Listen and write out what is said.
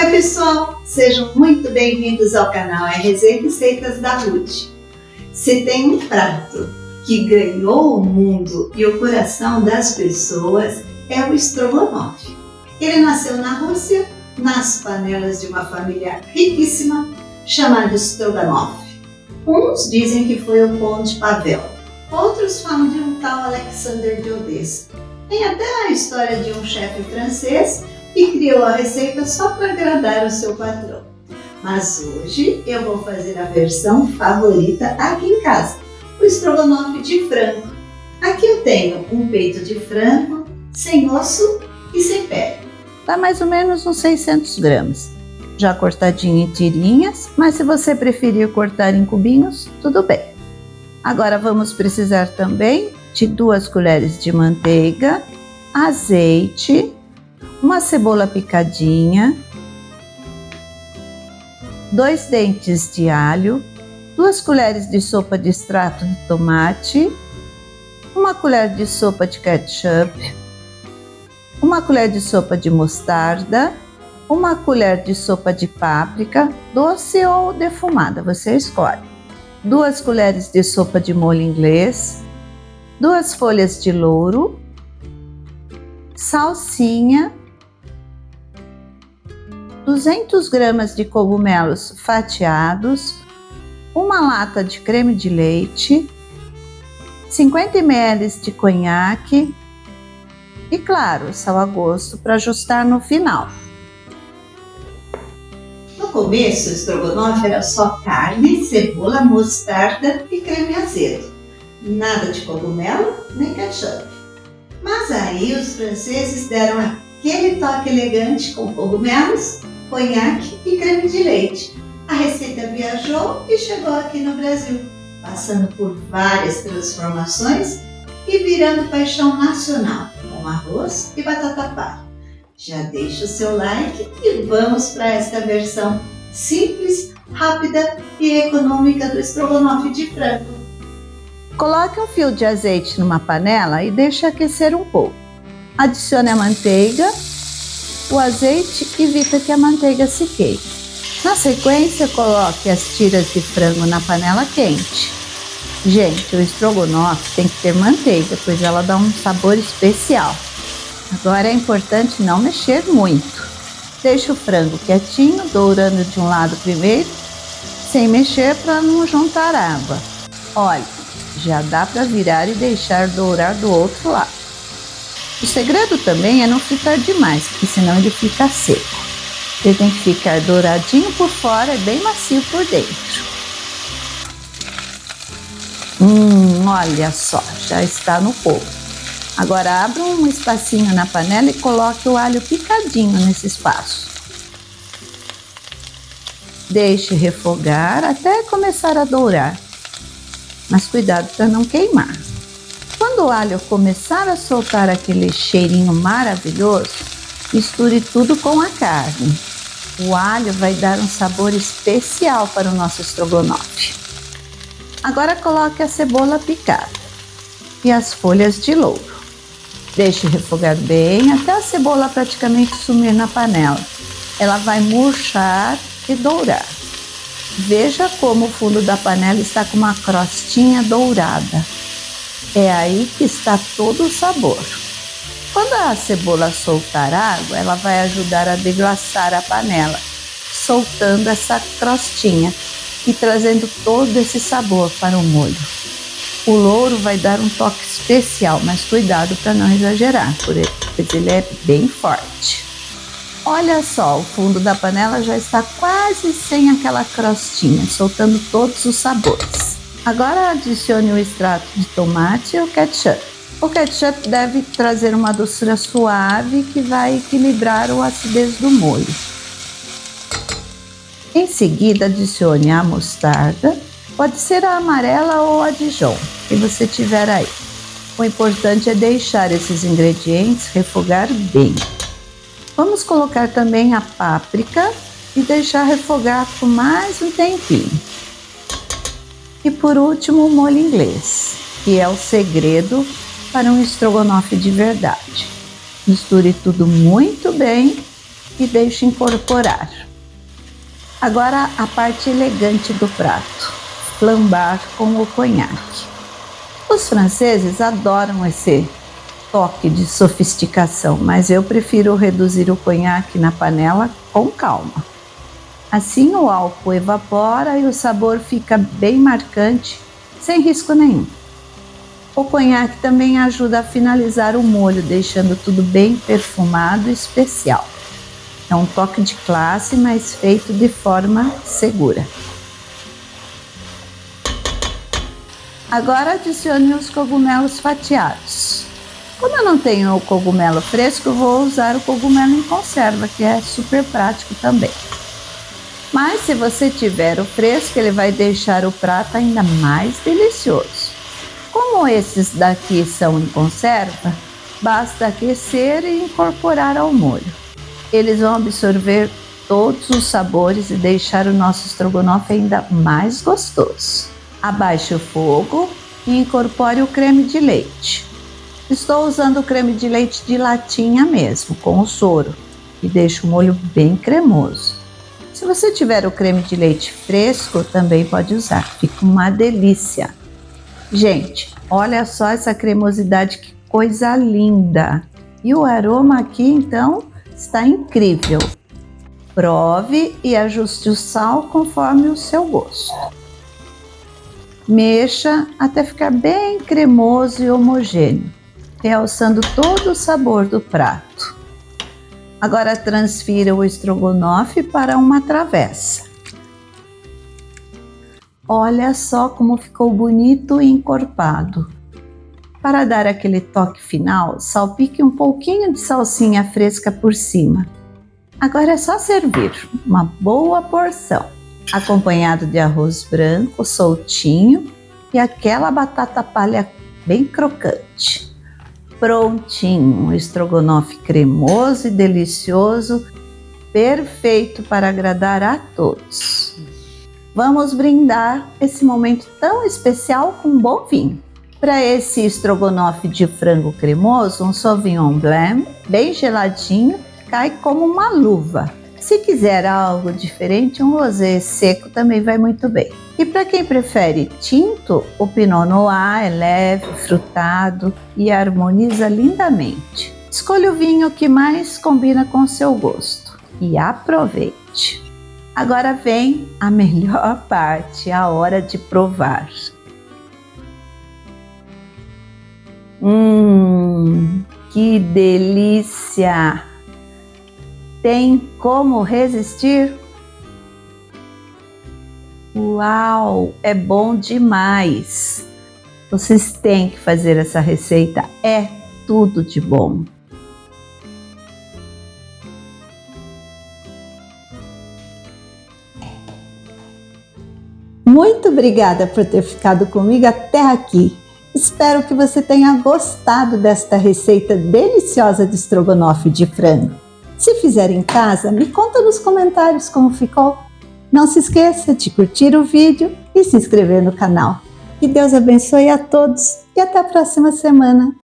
Oi pessoal, sejam muito bem-vindos ao canal RZ Receitas da Ruth. Se tem um prato que ganhou o mundo e o coração das pessoas, é o estrogonofe. Ele nasceu na Rússia, nas panelas de uma família riquíssima chamada Stroganov. Uns dizem que foi o conde Pavel, outros falam de um tal Alexander de Odessa. Tem até a história de um chefe francês que criou a receita só para agradar o seu patrão. Mas hoje eu vou fazer a versão favorita aqui em casa, o estrogonofe de frango. Aqui eu tenho um peito de frango, sem osso e sem pele. Dá mais ou menos uns 600 gramas, já cortadinho em tirinhas, mas se você preferir cortar em cubinhos, tudo bem. Agora vamos precisar também de 2 colheres de manteiga, azeite, uma cebola picadinha, 2 dentes de alho, 2 colheres de sopa de extrato de tomate, 1 colher de sopa de ketchup, 1 colher de sopa de mostarda, 1 colher de sopa de páprica, doce ou defumada, você escolhe, 2 colheres de sopa de molho inglês, 2 folhas de louro, salsinha, 200 gramas de cogumelos fatiados, 1 lata de creme de leite, 50 ml de conhaque e, claro, sal a gosto para ajustar no final. No começo, o estrogonofe era só carne, cebola, mostarda e creme azedo. Nada de cogumelo nem ketchup. Mas aí os franceses deram aquele toque elegante com cogumelos, conhaque e creme de leite. A receita viajou e chegou aqui no Brasil, passando por várias transformações e virando paixão nacional, com arroz e batata palha. Já deixa o seu like e vamos para esta versão simples, rápida e econômica do estrogonofe de frango. Coloque um fio de azeite numa panela e deixe aquecer um pouco. Adicione a manteiga. O azeite evita que a manteiga se queime. Na sequência, coloque as tiras de frango na panela quente. Gente, o estrogonofe tem que ter manteiga, pois ela dá um sabor especial. Agora é importante não mexer muito. Deixe o frango quietinho, dourando de um lado primeiro, sem mexer para não juntar água. Olha, já dá para virar e deixar dourar do outro lado. O segredo também é não fritar demais, porque senão ele fica seco. Ele tem que ficar douradinho por fora e bem macio por dentro. Olha só, já está no ponto. Agora abra um espacinho na panela e coloque o alho picadinho nesse espaço. Deixe refogar até começar a dourar, mas cuidado para não queimar. Quando o alho começar a soltar aquele cheirinho maravilhoso, misture tudo com a carne. O alho vai dar um sabor especial para o nosso estrogonofe. Agora coloque a cebola picada e as folhas de louro. Deixe refogar bem até a cebola praticamente sumir na panela. Ela vai murchar e dourar. Veja como o fundo da panela está com uma crostinha dourada. É aí que está todo o sabor. Quando a cebola soltar água, ela vai ajudar a deglaçar a panela, soltando essa crostinha e trazendo todo esse sabor para o molho. O louro vai dar um toque especial, mas cuidado para não exagerar, pois ele é bem forte. Olha só, o fundo da panela já está quase sem aquela crostinha, soltando todos os sabores. Agora adicione o extrato de tomate e o ketchup. O ketchup deve trazer uma doçura suave que vai equilibrar a acidez do molho. Em seguida, adicione a mostarda, pode ser a amarela ou a Dijon, que você tiver aí. O importante é deixar esses ingredientes refogar bem. Vamos colocar também a páprica e deixar refogar por mais um tempinho. E por último, o molho inglês, que é o segredo para um estrogonofe de verdade. Misture tudo muito bem e deixo incorporar. Agora a parte elegante do prato, flambar com o conhaque. Os franceses adoram esse toque de sofisticação, mas eu prefiro reduzir o conhaque na panela com calma. Assim o álcool evapora e o sabor fica bem marcante, sem risco nenhum. O conhaque também ajuda a finalizar o molho, deixando tudo bem perfumado e especial. É um toque de classe, mas feito de forma segura. Agora adicione os cogumelos fatiados. Como eu não tenho o cogumelo fresco, eu vou usar o cogumelo em conserva, que é super prático também. Mas se você tiver o fresco, ele vai deixar o prato ainda mais delicioso. Como esses daqui são em conserva, basta aquecer e incorporar ao molho. Eles vão absorver todos os sabores e deixar o nosso estrogonofe ainda mais gostoso. Abaixe o fogo e incorpore o creme de leite. Estou usando o creme de leite de latinha mesmo, com o soro, e deixo o molho bem cremoso. Se você tiver o creme de leite fresco, também pode usar, fica uma delícia. Gente, olha só essa cremosidade, que coisa linda! E o aroma aqui, então, está incrível. Prove e ajuste o sal conforme o seu gosto. Mexa até ficar bem cremoso e homogêneo, realçando todo o sabor do prato. Agora transfira o estrogonofe para uma travessa. Olha só como ficou bonito e encorpado. Para dar aquele toque final, salpique um pouquinho de salsinha fresca por cima. Agora é só servir uma boa porção, acompanhado de arroz branco soltinho e aquela batata palha bem crocante. Prontinho, um estrogonofe cremoso e delicioso, perfeito para agradar a todos. Vamos brindar esse momento tão especial com um bom vinho. Para esse estrogonofe de frango cremoso, um Sauvignon Blanc bem geladinho cai como uma luva. Se quiser algo diferente, um rosé seco também vai muito bem. E para quem prefere tinto, o Pinot Noir é leve, frutado e harmoniza lindamente. Escolha o vinho que mais combina com o seu gosto e aproveite. Agora vem a melhor parte, a hora de provar. Que delícia! Tem como resistir? Uau, é bom demais! Vocês têm que fazer essa receita, é tudo de bom. Muito obrigada por ter ficado comigo até aqui. Espero que você tenha gostado desta receita deliciosa de estrogonofe de frango. Se fizer em casa, me conta nos comentários como ficou. Não se esqueça de curtir o vídeo e se inscrever no canal. Que Deus abençoe a todos e até a próxima semana.